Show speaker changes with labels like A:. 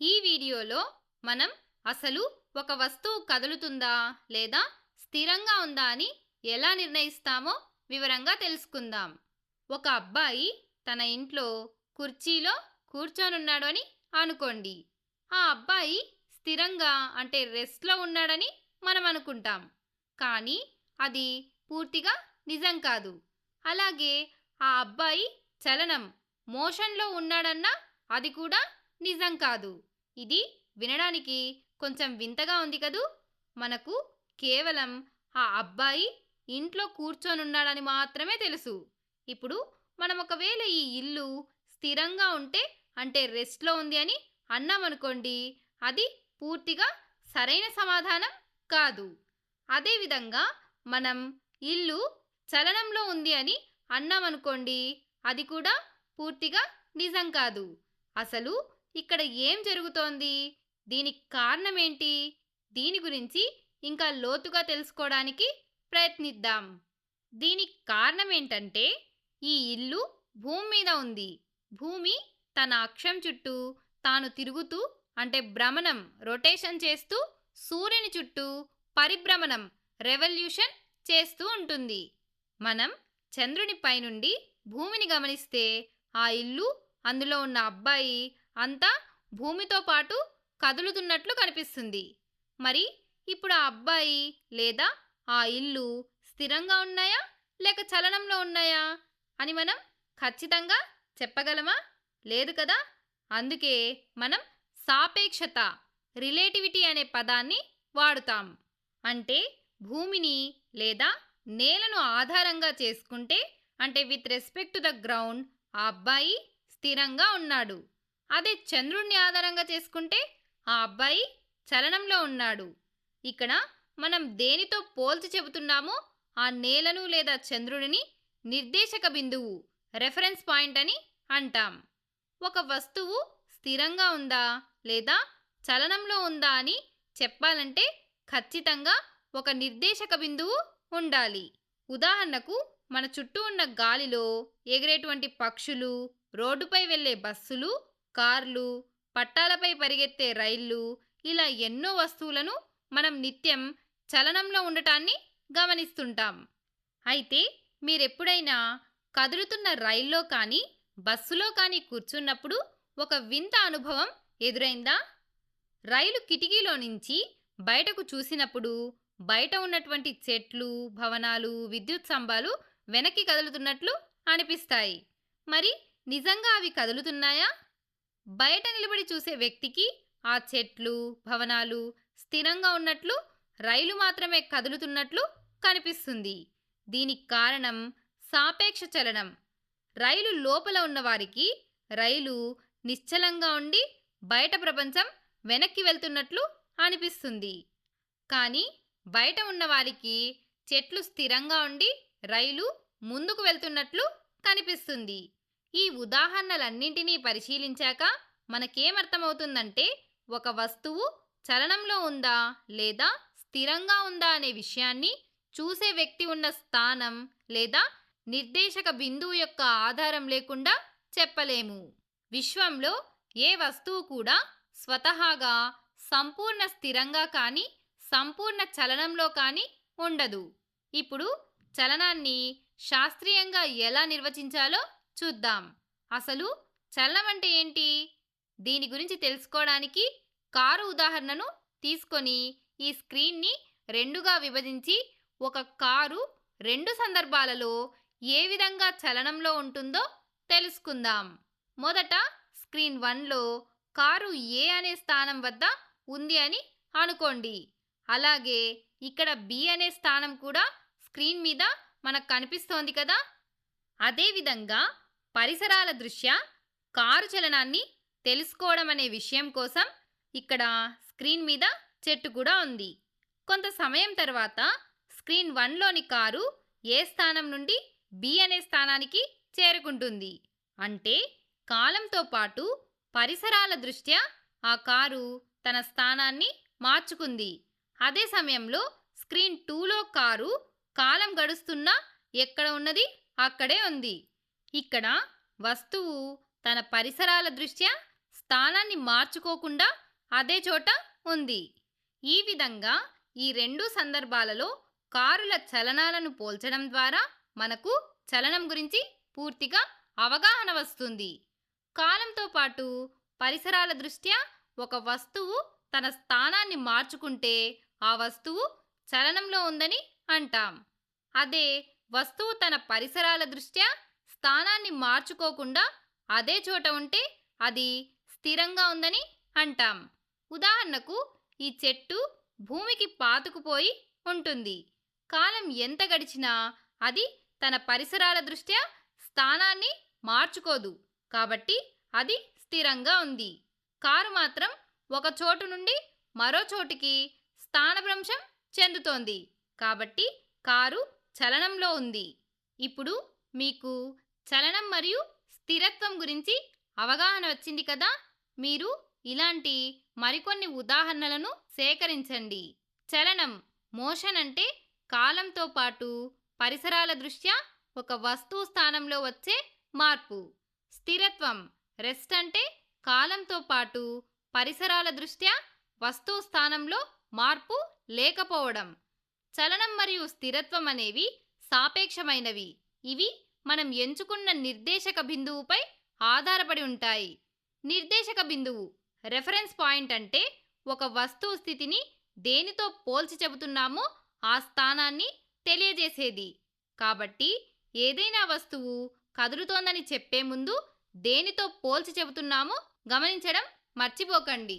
A: ఈ వీడియోలో మనం అసలు ఒక వస్తువు కదులుతుందా లేదా స్థిరంగా ఉందా అని ఎలా నిర్ణయిస్తామో వివరంగా తెలుసుకుందాం. ఒక అబ్బాయి తన ఇంట్లో కుర్చీలో కూర్చొనున్నాడు అని అనుకోండి. ఆ అబ్బాయి స్థిరంగా అంటే రెస్ట్లో ఉన్నాడని మనం అనుకుంటాం. కానీ అది పూర్తిగా నిజం కాదు. అలాగే ఆ అబ్బాయి చలనం మోషన్లో ఉన్నాడన్నా అది కూడా నిజం కాదు. ఇది వినడానికి కొంచెం వింతగా ఉంది కదూ. మనకు కేవలం ఆ అబ్బాయి ఇంట్లో కూర్చొనున్నాడని మాత్రమే తెలుసు. ఇప్పుడు మనం ఒకవేళ ఈ ఇల్లు స్థిరంగా ఉంటే అంటే రెస్ట్లో ఉంది అని అన్నామనుకోండి, అది పూర్తిగా సరైన సమాధానం కాదు. అదేవిధంగా మనం ఇల్లు చలనంలో ఉంది అని అన్నామనుకోండి, అది కూడా పూర్తిగా నిజం కాదు. అసలు ఇక్కడ ఏం జరుగుతోంది? దీనికి కారణం ఏంటి? దీని గురించి ఇంకా లోతుగా తెలుసుకోవడానికి ప్రయత్నిద్దాం. దీనికి కారణం ఏంటంటే, ఈ ఇల్లు భూమి మీద ఉంది. భూమి తన అక్షం చుట్టూ తాను తిరుగుతూ అంటే భ్రమణం రొటేషన్ చేస్తూ సూర్యుని చుట్టూ పరిభ్రమణం రెవల్యూషన్ చేస్తూ ఉంటుంది. మనం చంద్రుని పైనుండి భూమిని గమనిస్తే ఆ ఇల్లు అందులో ఉన్న అబ్బాయి అంతా భూమితో పాటు కదులుతున్నట్లు కనిపిస్తుంది. మరి ఇప్పుడు ఆ అబ్బాయి లేదా ఆ ఇల్లు స్థిరంగా ఉన్నాయా లేక చలనంలో ఉన్నాయా అని మనం ఖచ్చితంగా చెప్పగలమా? లేదు కదా. అందుకే మనం సాపేక్షత రిలేటివిటీ అనే పదాన్ని వాడుతాం. అంటే భూమిని లేదా నేలను ఆధారంగా చేసుకుంటే అంటే with respect to the ground ఆ అబ్బాయి స్థిరంగా ఉన్నాడు. అదే చంద్రుణ్ణి ఆధారంగా చేసుకుంటే ఆ అబ్బాయి చలనంలో ఉన్నాడు. ఇక్కడ మనం దేనితో పోల్చి చెబుతున్నామో ఆ నేలను లేదా చంద్రుడిని నిర్దేశక బిందువు రెఫరెన్స్ పాయింట్ అని అంటాం. ఒక వస్తువు స్థిరంగా ఉందా లేదా చలనంలో ఉందా అని చెప్పాలంటే ఖచ్చితంగా ఒక నిర్దేశక బిందువు ఉండాలి. ఉదాహరణకు మన చుట్టూ ఉన్న గాలిలో ఎగిరేటువంటి పక్షులు, రోడ్డుపై వెళ్ళే బస్సులు, కార్లు, పట్టాలపై పరిగెత్తే రైళ్లు, ఇలా ఎన్నో వస్తువులను మనం నిత్యం చలనంలో ఉండటాన్ని గమనిస్తుంటాం. అయితే మీరెప్పుడైనా కదులుతున్న రైల్లో కానీ బస్సులో కానీ కూర్చున్నప్పుడు ఒక వింత అనుభవం ఎదురైందా? రైలు కిటికీలో నుంచి బయటకు చూసినప్పుడు బయట ఉన్నటువంటి చెట్లు, భవనాలు, విద్యుత్ స్తంభాలు వెనక్కి కదులుతున్నట్లు అనిపిస్తాయి. మరి నిజంగా అవి కదులుతున్నాయా? బయట నిలబడి చూసే వ్యక్తికి ఆ చెట్లు, భవనాలు స్థిరంగా ఉన్నట్లు, రైలు మాత్రమే కదులుతున్నట్లు కనిపిస్తుంది. దీనికి కారణం సాపేక్ష చలనం. రైలు లోపల ఉన్నవారికి రైలు నిశ్చలంగా ఉండి బయట ప్రపంచం వెనక్కి వెళ్తున్నట్లు అనిపిస్తుంది. కానీ బయట ఉన్నవారికి చెట్లు స్థిరంగా ఉండి రైలు ముందుకు వెళ్తున్నట్లు కనిపిస్తుంది. ఈ ఉదాహరణలన్నింటినీ పరిశీలించాక మనకేమర్థమవుతుందంటే, ఒక వస్తువు చలనంలో ఉందా లేదా స్థిరంగా ఉందా అనే విషయాన్ని చూసే వ్యక్తి ఉన్న స్థానం లేదా నిర్దేశక బిందువు యొక్క ఆధారం లేకుండా చెప్పలేము. విశ్వంలో ఏ వస్తువు కూడా స్వతహాగా సంపూర్ణ స్థిరంగా కానీ సంపూర్ణ చలనంలో కానీ ఉండదు. ఇప్పుడు చలనాన్ని శాస్త్రీయంగా ఎలా నిర్వచించాలో చూద్దాం. అసలు చలనం అంటే ఏంటి? దీని గురించి తెలుసుకోవడానికి కారు ఉదాహరణను తీసుకొని ఈ స్క్రీన్ని రెండుగా విభజించి ఒక కారు రెండు సందర్భాలలో ఏ విధంగా చలనంలో ఉంటుందో తెలుసుకుందాం. మొదట స్క్రీన్ 1లో కారు ఏ అనే స్థానం వద్ద ఉంది అని అనుకోండి. అలాగే ఇక్కడ బి అనే స్థానం కూడా స్క్రీన్ మీద మనకు కనిపిస్తోంది కదా. అదేవిధంగా పరిసరాల దృష్ట్యా కారు చలనాన్ని తెలుసుకోవడం అనే విషయం కోసం ఇక్కడ స్క్రీన్ మీద చెట్టు కూడా ఉంది. కొంత సమయం తర్వాత స్క్రీన్ 1లోని కారు ఏ స్థానం నుండి బి అనే స్థానానికి చేరుకుంటుంది. అంటే కాలంతో పాటు పరిసరాల దృష్ట్యా ఆ కారు తన స్థానాన్ని మార్చుకుంది. అదే సమయంలో స్క్రీన్ 2లో కారు కాలం గడుస్తున్నా ఎక్కడ ఉన్నది అక్కడే ఉంది. ఇక్కడ వస్తువు తన పరిసరాల దృష్ట్యా స్థానాన్ని మార్చుకోకుండా అదే చోట ఉంది. ఈ విధంగా ఈ రెండు సందర్భాలలో కారుల చలనాలను పోల్చడం ద్వారా మనకు చలనం గురించి పూర్తిగా అవగాహన వస్తుంది. కాలంతో పాటు పరిసరాల దృష్ట్యా ఒక వస్తువు తన స్థానాన్ని మార్చుకుంటే ఆ వస్తువు చలనంలో ఉందని అంటాం. అదే వస్తువు తన పరిసరాల దృష్ట్యా స్థానాన్ని మార్చుకోకుండా అదే చోట ఉంటే అది స్థిరంగా ఉందని అంటాం. ఉదాహరణకు ఈ చెట్టు భూమికి పాతుకుపోయి ఉంటుంది. కాలం ఎంత గడిచినా అది తన పరిసరాల దృష్ట్యా స్థానాన్ని మార్చుకోదు, కాబట్టి అది స్థిరంగా ఉంది. కారు మాత్రం ఒక చోటు నుండి మరో చోటికి స్థానభ్రంశం చెందుతోంది, కాబట్టి కారు చలనంలో ఉంది. ఇప్పుడు మీకు చలనం మరియు స్థిరత్వం గురించి అవగాహన వచ్చింది కదా. మీరు ఇలాంటి మరికొన్ని ఉదాహరణలను సేకరించండి. చలనం మోషన్ అంటే కాలంతో పాటు పరిసరాల దృష్ట్యా ఒక వస్తువు స్థానంలో వచ్చే మార్పు. స్థిరత్వం రెస్ట్ అంటే కాలంతో పాటు పరిసరాల దృష్ట్యా వస్తువు స్థానంలో మార్పు లేకపోవడం. చలనం మరియు స్థిరత్వం అనేవి సాపేక్షమైనవి. ఇవి మనం ఎంచుకున్న నిర్దేశక బిందువుపై ఆధారపడి ఉంటాయి. నిర్దేశక బిందువు రెఫరెన్స్ పాయింట్ అంటే ఒక వస్తువు స్థితిని దేనితో పోల్చి చెబుతున్నామో ఆ స్థానాన్ని తెలియజేసేది. కాబట్టి ఏదైనా వస్తువు కదులుతోందని చెప్పే ముందు దేనితో పోల్చి చెబుతున్నామో గమనించడం మర్చిపోకండి.